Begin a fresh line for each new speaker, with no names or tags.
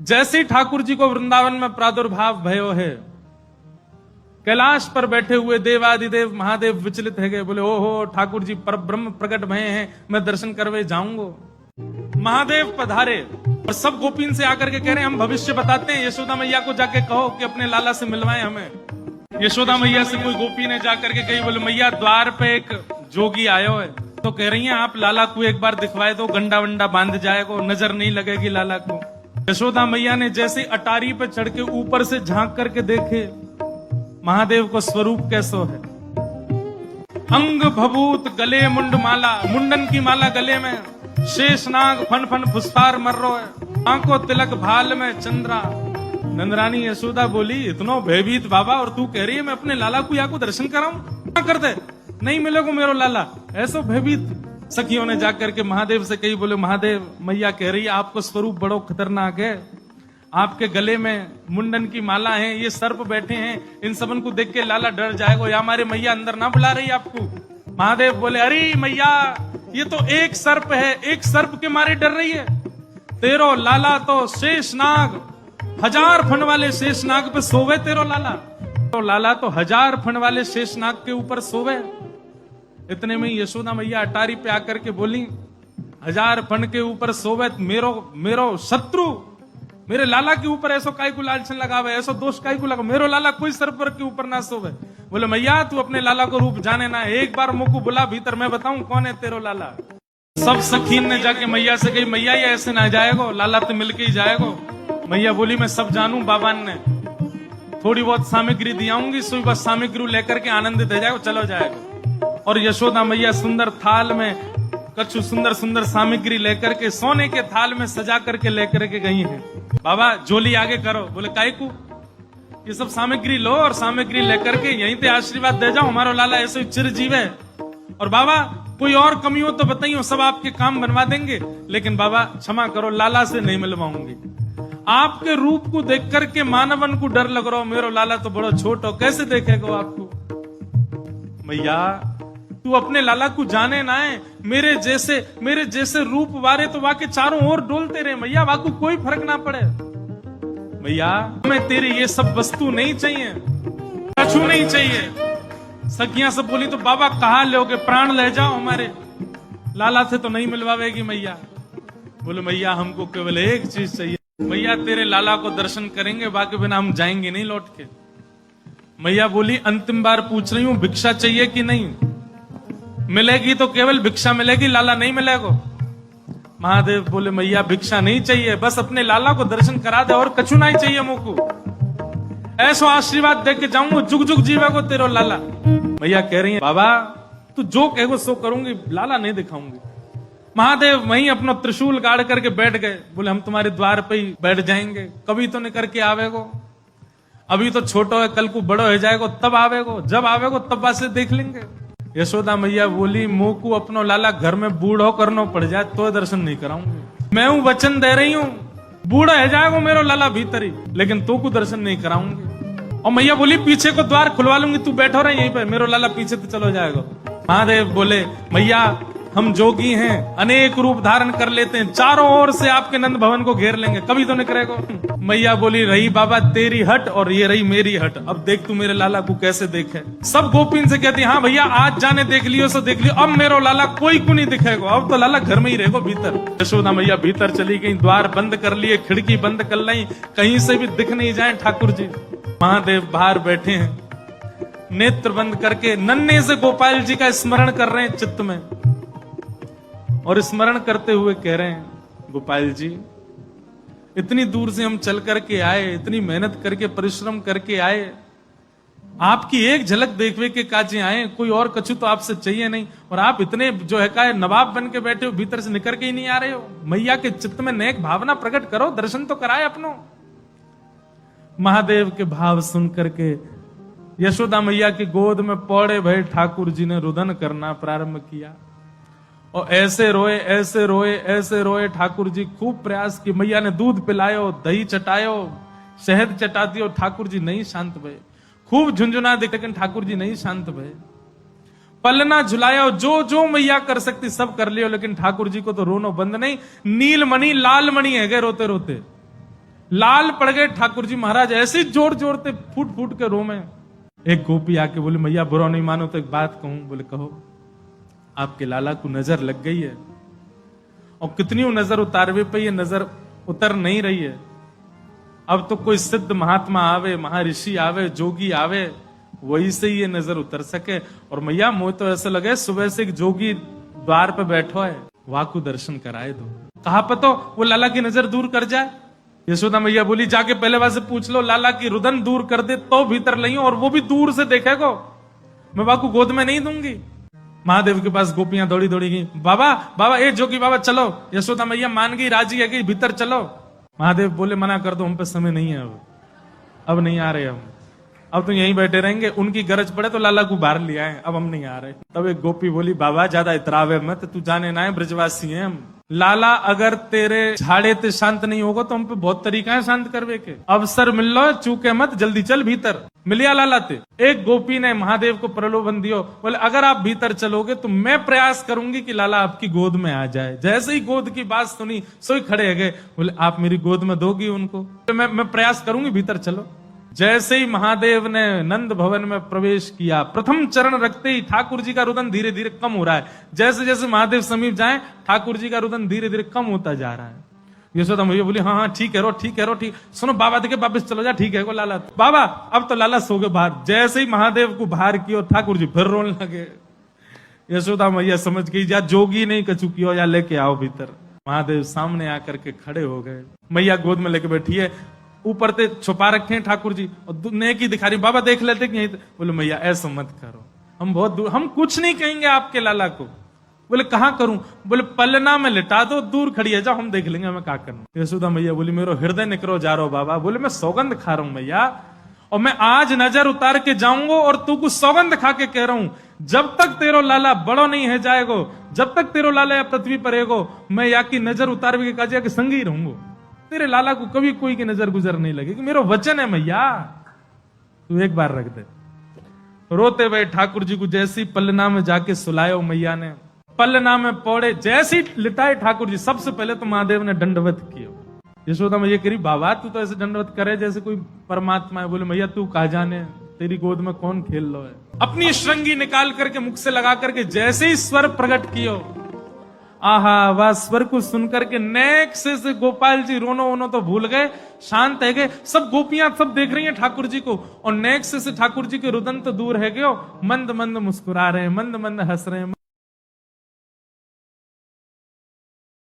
जैसे ही ठाकुर जी को वृंदावन में प्रादुर्भाव भयो है, कैलाश पर बैठे हुए देवादिदेव महादेव विचलित है गए, बोले ओहो ठाकुर जी पर ब्रह्म प्रकट भये हैं, मैं दर्शन करवे जाऊंगा। महादेव पधारे और सब गोपीन से आकर के कह रहे हैं हम भविष्य बताते हैं, यशोदा मैया को जाके कहो कि अपने लाला से मिलवाए हमें। यशोदा मैया से कोई गोपी ने जाकर के कही, बोले मैया द्वार पे एक जोगी आयो है, तो कह रही हैं आप लाला को एक बार दिखवाए दो, गंडा वंडा बांध जाएगा, नजर नहीं लगेगी लाला को। यशोदा मैया ने जैसे अटारी पे चढ़ के ऊपर से झांक करके देखे महादेव को स्वरूप कैसो है। अंग भभूत गले मुंड माला, मुंडन की माला गले में, शेषनाग फन फन फुसफार मर्रो है, आंखों तिलक भाल में चंद्रा। नंदरानी यशोदा बोली इतनो भयभीत बाबा, और तू कह रही है मैं अपने लाला को या को दर्शन कराऊं, क्या कर दे, नहीं मिलेगा मेरो लाला, ऐसो भयभीत। सखियों ने जाकर के महादेव से कही, बोले महादेव मैया कह रही है आपको स्वरूप बड़ो खतरनाक है, आपके गले में मुंडन की माला है, ये सर्प बैठे हैं, इन सबन को देख के लाला डर जाएगा, या हमारे मैया अंदर ना बुला रही आपको। महादेव बोले अरे मैया ये तो एक सर्प है, एक सर्प के मारे डर रही है, तेरो लाला तो शेषनाग, 1000 फण वाले शेषनाग पे सोवे तेरो लाला, तो लाला तो 1000 फण वाले शेषनाग के ऊपर सोवे। इतने में यशोदा मैया अटारी पे आकर के बोली 1000 फण के ऊपर सोवे मेरो शत्रु, मेरे लाला के ऊपर ऐसो काय को लालचन लगावे, ऐसो दोष काय को लगा, मेरो लाला कोई सर्प के ऊपर ना सोवे। बोले मैया तू अपने लाला को रूप जाने ना, एक बार मुझको बुला भीतर, मैं बताऊं कौन है तेरो लाला। सब सखीन ने जाके मैया से कही मैया ये ऐसे ना जाएगो, लाला तो मिलके ही जाएगो। मैया बोली मैं सब जानू, बाबा ने थोड़ी बहुत सामग्री दियाऊंगी, सुई बस सामग्री लेकर के आनंदित हो जाएगा, चलो जाएगा। और यशोदा मैया सुंदर थाल में कछु सुंदर सुंदर सामग्री लेकर के सोने के थाल में सजा करके लेकर के गई हैं। बाबा झोली आगे करो, बोले काय को, ये सब सामग्री लो और सामग्री लेकर के यहीं पे आशीर्वाद दे जाओ, हमारा लाला ऐसे चिरजीव है। और बाबा कोई और कमी हो तो बताइए, सब आपके काम बनवा देंगे, लेकिन बाबा क्षमा करो लाला से नहीं मिलवाऊंगी। आपके रूप को देख करके मानवन को डर लग रहा हो, मेरो लाला तो बड़ा छोट हो, कैसे देखेगा आपको। मैया तू अपने लाला को जाने ना है, मेरे जैसे रूप वारे तो वाके चारों ओर डोलते रहे मैया, वाको कोई फर्क ना पड़े। मैया हमें तेरी ये सब वस्तु नहीं चाहिए, कछु नहीं चाहिए। सखियां सब बोली तो बाबा कहाँ लोगे, प्राण ले जाओ, हमारे लाला से तो नहीं मिलवावेगी मैया। बोले मैया हमको केवल एक चीज चाहिए, मैया तेरे लाला को दर्शन करेंगे, बाकी बिना हम जाएंगे नहीं लौट के। मैया बोली अंतिम बार पूछ रही हूं भिक्षा चाहिए कि नहीं, मिलेगी तो केवल भिक्षा मिलेगी, लाला नहीं मिलेगा। महादेव बोले मैया भिक्षा नहीं चाहिए, बस अपने लाला को दर्शन करा दे और कछु नहीं चाहिए मुझको, ऐसो आशीर्वाद दे के जाऊंगा, जुग जुग जीवा को तेरो लाला। मैया कह रही है बाबा तू जो कहेगो सो करूंगी, लाला नहीं दिखाऊंगी। महादेव वहीं अपना त्रिशूल गाड़ करके बैठ गए, बोले हम तुम्हारे द्वार पे ही बैठ जाएंगे, कभी तो निकर के आवेगो, अभी तो छोटो है, कल को बड़ो हो जाएगो तब आवेगो, जब आवेगो तब बात से देख लेंगे। यशोदा मैया बोली मुंह को अपनो लाला घर में बूढ़ो करना पड़ जाए तो दर्शन नहीं कराऊंगी, मैं हूं वचन दे रही हूं, बूढ़ा है जाएगा मेरो लाला भीतर ही, लेकिन तो को दर्शन नहीं कराऊंगी। और मैया बोली पीछे को द्वार खुलवा लूंगी, तू बैठो रहे यहीं पे, मेरो लाला पीछे तो चलो जाएगा। महादेव बोले मैया हम जोगी हैं, अनेक रूप धारण कर लेते हैं, चारों ओर से आपके नंद भवन को घेर लेंगे, कभी तो नहीं करेगा। मैया बोली रही बाबा तेरी हट और ये रही मेरी हट, अब देख तू मेरे लाला को कैसे देखे। सब गोपीन से कहती हाँ भैया आज जाने देख लियो सो देख लियो, अब मेरो लाला कोई को नहीं दिखेगा, अब तो लाला घर में ही रहेगा भीतर। यशोदा मैया भीतर चली गई, द्वार बंद कर लिए, खिड़की बंद कर ली, कहीं से भी दिख नहीं जाए ठाकुर जी। महादेव बाहर बैठे हैं, नेत्र बंद करके नन्हे से गोपाल जी का स्मरण कर रहे हैं चित्त में, और स्मरण करते हुए कह रहे हैं गोपाल जी इतनी दूर से हम चल करके आए, इतनी मेहनत करके परिश्रम करके आए, आपकी एक झलक देखने के काजे आए, कोई और कछु तो आपसे चाहिए नहीं, और आप इतने जो है का नवाब बन के बैठे हो, भीतर से निकल के ही नहीं आ रहे हो। मैया के चित्त में नेक भावना प्रकट करो, दर्शन तो कराए अपनो। महादेव के भाव सुन करके यशोदा मैया की गोद में पौड़े भय ठाकुर जी ने रुदन करना प्रारंभ किया, और ऐसे रोए ऐसे रोए ऐसे रोए। ठाकुर जी खूब प्रयास की, मैया ने दूध पिलायो, दही चटायो, शहद चटा दियो, ठाकुर जी नहीं शांत भये। खूब झुंझुना दे, लेकिन ठाकुर जी नहीं शांत भये। पलना झुलायो, जो जो मैया कर सकती सब कर लियो, लेकिन ठाकुर जी को तो रोनो बंद नहीं। नीलमणि लाल मणि है गए रोते रोते, लाल पड़ गए ठाकुर जी महाराज, ऐसे ही जोर जोर से फूट फूट के रो में। एक गोपी आके बोले मैया बुरा नहीं मानो तो एक बात कहूं। बोले कहो। आपके लाला को नजर लग गई है, और कितनी नजर उतारवे पे ये नजर उतर नहीं रही है। अब तो कोई सिद्ध महात्मा आवे, महर्षि आवे, जोगी आवे, वही से ये नजर उतर सके। और मैया मुझे तो ऐसा लगे सुबह से एक जोगी द्वार पे बैठो है, वहां को दर्शन कराए दो। कहा पतो वो लाला की नजर दूर कर जाए। यशोदा मैया बोली जाके पहले वहां से पूछ लो, लाला की रुदन दूर कर दे तो भीतर नहीं, और वो भी दूर से देखेगो, मैं बाबा को गोद में नहीं दूंगी। महादेव के पास गोपियां दौड़ी दौड़ी गई, बाबा बाबा ए जोगी बाबा चलो। यशोदा मैया मान गई, राजी है गई, भीतर चलो। महादेव बोले मना कर दो, हम पे समय नहीं है, अब नहीं आ रहे हम, अब तो यहीं बैठे रहेंगे, उनकी गरज पड़े तो लाला को बाहर ले आए, अब हम नहीं आ रहे। तब एक गोपी बोली बाबा ज्यादा इतरावे मत, तू जाने ना है ब्रजवासी हैं हम। लाला अगर तेरे झाड़े ते शांत नहीं होगा तो हम पे बहुत तरीका है शांत करवे के, अवसर मिल लो चूके मत, जल्दी चल भीतर। मिलिया लाला ते। एक गोपी ने महादेव को प्रलोभन दियो, बोले अगर आप भीतर चलोगे तो मैं प्रयास करूंगी कि लाला आपकी गोद में आ जाए। जैसे ही गोद की बात सुनी सोई खड़े गए, बोले आप मेरी गोद में दोगी उनको? तो मैं प्रयास करूंगी, भीतर चलो। जैसे ही महादेव ने नंद भवन में प्रवेश किया, प्रथम चरण रखते ही ठाकुर जी का रुदन धीरे धीरे कम हो रहा है। जैसे जैसे महादेव समीप जाए ठाकुर जी का रुदन धीरे धीरे कम होता जा रहा है। यशोदा मैया बोली हाँ हाँ ठीक है रो, ठीक है रो, ठीक। सुनो बाबा देखे वापिस चलो जा, ठीक है को लाला। बाबा अब तो लाला सो गए बाहर। जैसे ही महादेव को बाहर किया ठाकुर जी फिर रोने लगे। यशोदा मैया समझ गई या जोगी नहीं कछु कियो, या लेके आओ भीतर। महादेव सामने आकर के खड़े हो गए, मैया गोद में लेके बैठी है, ऊपर से छुपा रखे हैं ठाकुर जी, और नेकी दिखा रही। बाबा देख लेते कि बोले मैया ऐसा मत करो, हम बहुत दूर, हम कुछ नहीं कहेंगे आपके लाला को। बोले कहां करूं? बोले पलना में लिटा दो, दूर खड़ी है, जाओ हम देख लेंगे हमें क्या करना। यशोदा मैया बोली मेरा हृदय निकरो जा रहा हो बाबा। बोले मैं सौगंध खा रहा हूं मैया, और मैं आज नजर उतार के जाऊंगा, और तू कुछ सौगंध खा के कह रहा हूं, जब तक तेरो लाला बड़ो नहीं है जाएगो, जब तक तेरो लाला या पृथ्वी पर रहेगो, मैं या की नजर उतार के काजिया के संग ही रहूंगा। तेरे लाला को कभी कोई की नजर गुजर नहीं लगेगी, मेरा वचन है मैया, तू एक बार रख दे। रोते हुए ठाकुर जी को जैसी पलना में जाके सुलायो मैया ने, पलना में पौड़े जैसी लिटाए ठाकुर जी, सबसे पहले तो महादेव ने दंडवत किया। यशोदा मैया कह रही बाबा तू तो ऐसे दंडवत करे जैसे कोई परमात्मा है। बोले मैया तू कहा जाने, तेरी गोद में कौन खेल लो है। अपनी श्रृंगी निकाल करके मुख से लगा करके जैसे ही स्वर प्रकट कियो, आहा वह स्वर को सुनकर के नेक से गोपाल जी रोनो वोनो तो भूल गए, शांत है गए। सब गोपियां सब देख रही हैं ठाकुर जी को, और नेक से ठाकुर जी के रुदन तो दूर है गयो, मंद मंद मुस्कुरा रहे हैं, मंद मंद हंस रहे हैं।